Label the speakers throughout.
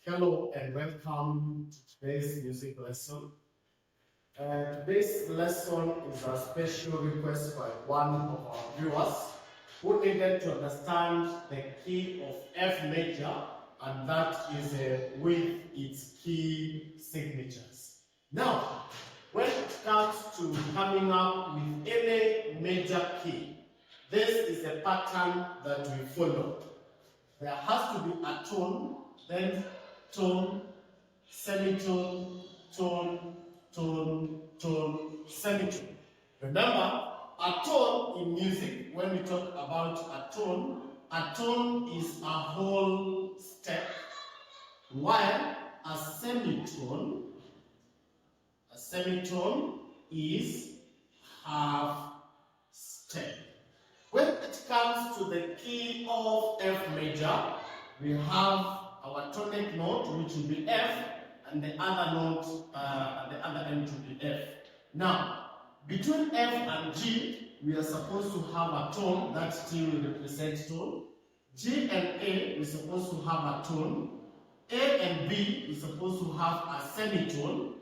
Speaker 1: Hello and welcome to today's music lesson. Today's lesson is a special request by one of our viewers who needed to understand the key of F major, and that is with its key signatures. Now, when it comes to coming up with any major key, this is a pattern that we follow. There has to be a tone, then tone, semitone, tone, tone, tone, semitone. Remember, a tone in music, when we talk about a tone is a whole step, while a semitone is half step. When it comes to the key of F major, we have our tonic note, which will be F, and the other note at the other end will be F. Now, between F and G, we are supposed to have a tone that still represents tone. G and A is supposed to have a tone. A and B is supposed to have a semitone.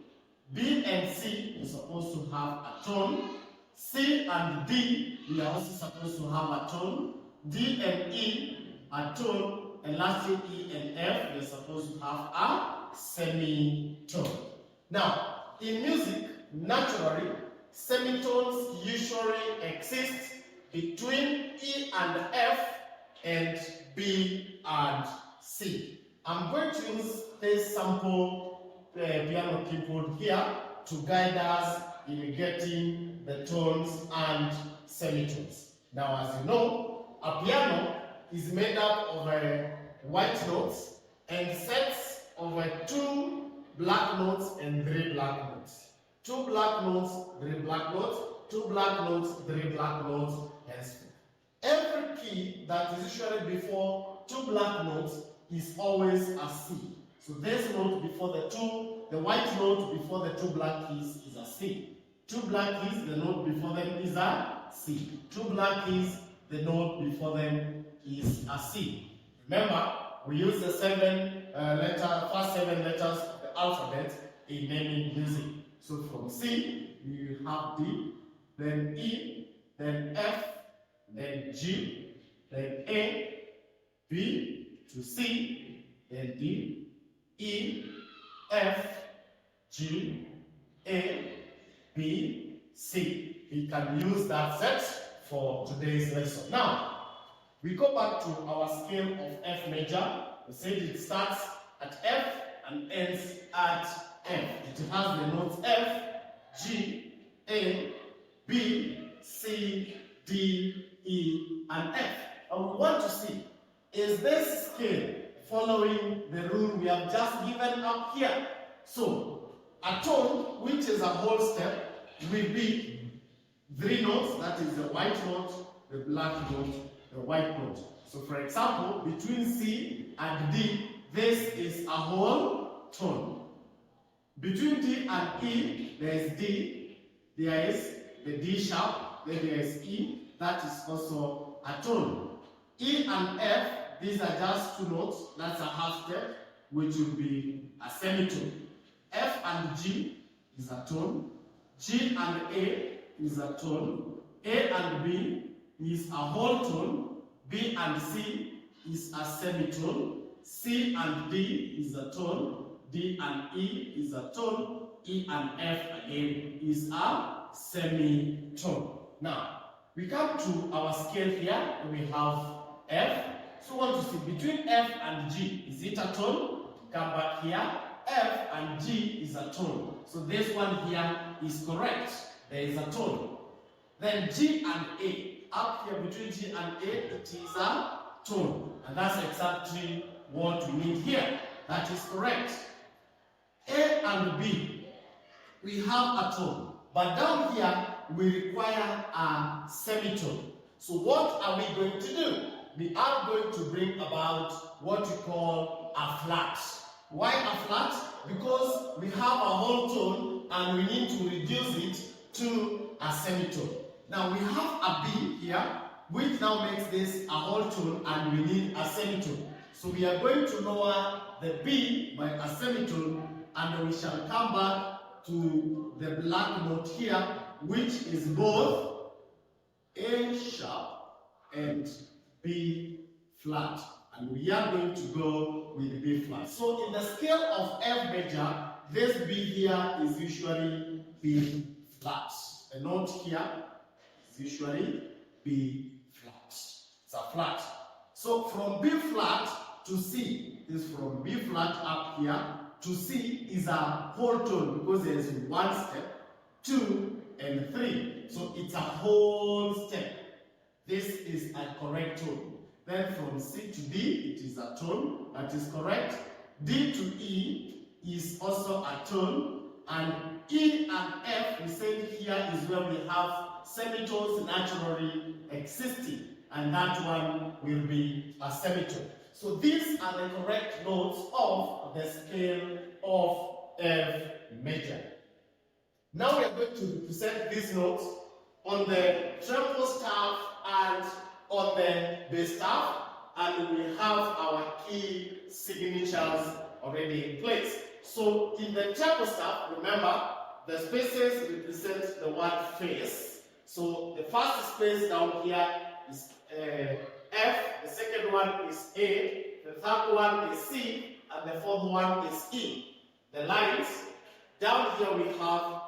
Speaker 1: B and C is supposed to have a tone. C and D, we are also supposed to have a tone. D and E, a tone. And lastly, E and F, we are supposed to have a semitone. Now, in music, naturally, semitones usually exist between E and F and B and C. I'm going to use this sample piano keyboard here to guide us in getting the tones and semitones. Now, as you know, a piano is made up of white notes and sets of 2 black notes and 3 black notes. 2 black notes, 3 black notes, 2 black notes, 3 black notes, and so on. Every key that is usually before 2 black notes is always a C. So this note before the white note before the 2 black keys is a C. 2 black keys, the note before them is a C. 2 black keys, the note before them is a C. Remember, we use the first 7 letters of the alphabet in naming music. So from C, you have D, then E, then F, then G, then A, B to C, then D, E, F, G, A, B, C. We can use that set for today's lesson. Now, we go back to our scale of F major. We said it starts at F and ends at F. It has the notes F, G, A, B, C, D, E, and F. And we want to see, is this scale following the rule we have just given up here? So, a tone, which is a whole step, will be 3 notes, that is the white note, the black note, the white note. So for example, between C and D, this is a whole tone. Between D and E, there is D, there is the D sharp, then there is E, that is also a tone. E and F, these are just 2 notes, that's a half step, which will be a semitone. F and G is a tone. G and A is a tone. A and B is a whole tone. B and C is a semitone. C and D is a tone. D and E is a tone. E and F again is a semitone. Now, we come to our scale here. We have F. So we want to see between F and G, is it a tone? Come back here. F and G is a tone. So this one here is correct. There is a tone. Then G and A. Up here between G and A, it is a tone. And that's exactly what we need here. That is correct. A and B, we have a tone. But down here, we require a semitone. So what are we going to do? We are going to bring about what we call a flat. Why a flat? Because we have a whole tone and we need to reduce it to a semitone. Now we have a B here, which now makes this a whole tone and we need a semitone. So we are going to lower the B by a semitone, and we shall come back to the black note here, which is both A sharp and B flat. And we are going to go with B flat. So in the scale of F major, this B here is usually B flat. The note here is usually B flat. It's a flat. So from B flat to C is from B flat up here to C is a whole tone, because there is one step, 2 and 3. So it's a whole step. This is a correct tone. Then from C to D, it is a tone that is correct. D to E is also a tone. And E and F, we said here, is where we have semitones naturally existing. And that one will be a semitone. So these are the correct notes of the scale of F major. Now we are going to represent these notes on the treble staff and on the bass staff, and we have our key signatures already in place. So in the treble staff, remember, the spaces represent the word face. So the first space down here is F, the second one is A, the third one is C, and the fourth one is E. The lines, down here we have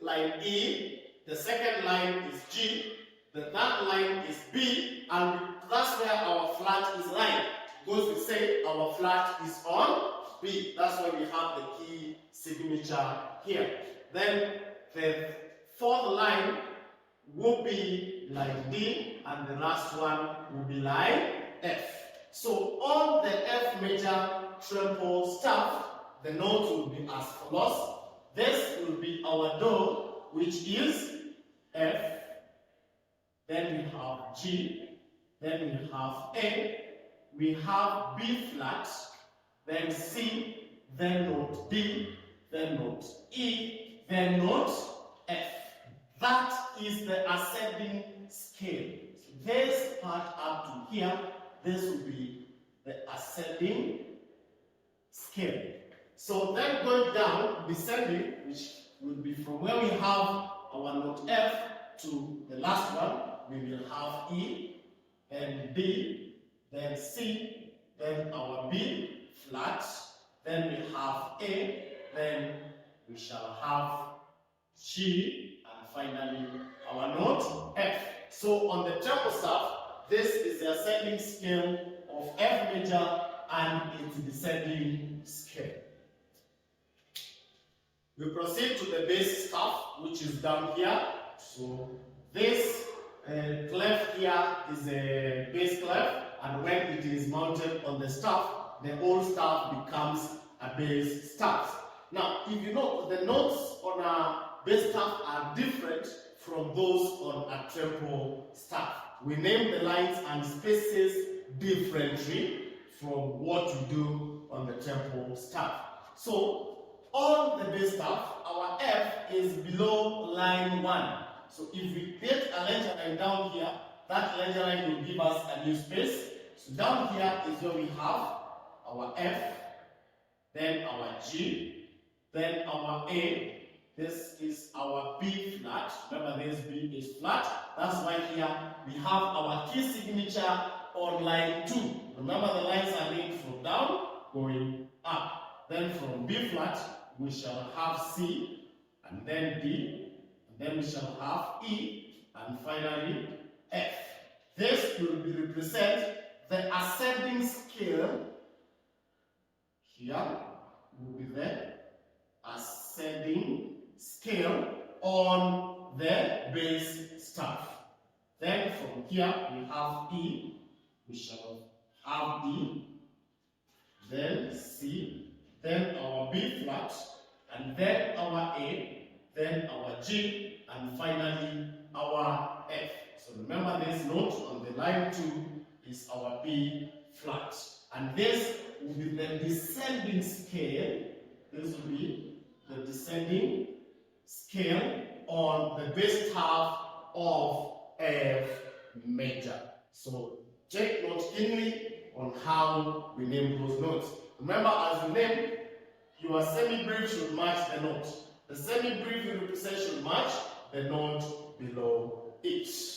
Speaker 1: line E, the second line is G, the third line is B, and that's where our flat is lying. Because we say our flat is on B. That's why we have the key signature here. Then the fourth line will be line D, and the last one will be line F. So on the F major treble staff, the notes will be as follows. This will be our Do, which is F. Then we have G. Then we have A. We have B flat. Then C. Then note D. Then note E. Then note F. That is the ascending scale. So this part up to here, this will be the ascending scale. So then going down, descending, which will be from where we have our note F to the last one, we will have E, then B, then C, then our B flat, then we have A, then we shall have G, and finally our note F. So on the treble staff, this is the ascending scale of F major and its descending scale. We proceed to the bass staff, which is down here. So this clef here is a bass clef, and when it is mounted on the staff, the whole staff becomes a bass staff. Now, if you know, the notes on a bass staff are different from those on a treble staff. We name the lines and spaces differently from what we do on the treble staff. So on the bass staff, our F is below line 1. So if we get a ledger line down here, that ledger line will give us a new space. So down here is where we have our F, then our G, then our A. This is our B flat. Remember, this B is flat. That's why here we have our key signature on line 2. Remember, the lines are linked from down going up. Then from B flat, we shall have C, and then D, and then we shall have E, and finally F. This will represent the ascending scale. Here will be the ascending scale on the bass staff. Then from here we have E, we shall have D, then C, then our B flat, and then our A, then our G, and finally our F. So remember, this note on the line 2 is our B flat. And this will be the descending scale. This will be the descending scale on the bass staff of F major. So Take note keenly on how we name those notes. Remember, as you name, your semi-brief should match the note. The semi-brief you represent should match the note below it.